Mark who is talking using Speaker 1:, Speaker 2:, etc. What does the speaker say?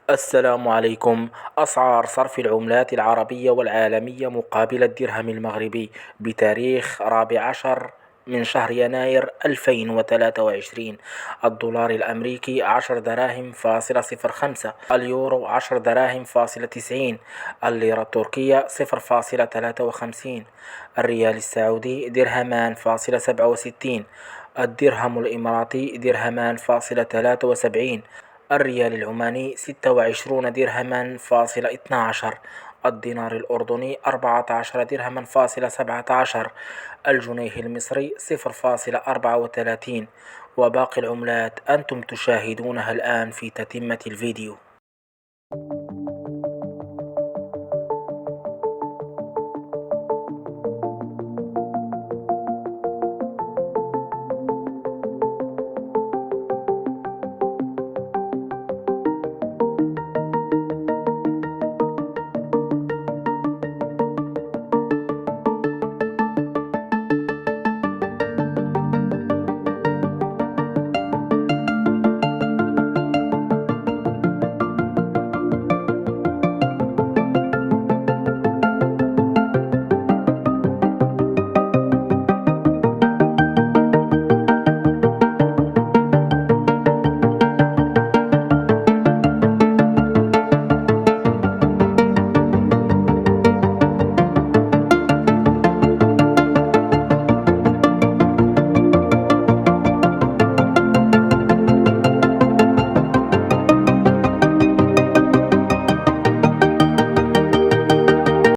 Speaker 1: السلام عليكم. أسعار صرف العملات العربية والعالمية مقابل الدرهم المغربي بتاريخ 14 من شهر يناير 2023. الدولار الأمريكي 10 دراهم فاصلة 05، اليورو 10 دراهم فاصلة 90، الليرة التركية 0,53، الريال السعودي درهمان فاصلة 67، الدرهم الإماراتي درهمان فاصلة 73، الريال العماني 26 درهما فاصلة 12، الدينار الأردني 14 درهما فاصلة 17، الجنيه المصري 0,34، وباقي العملات أنتم تشاهدونها الآن في تتمة الفيديو.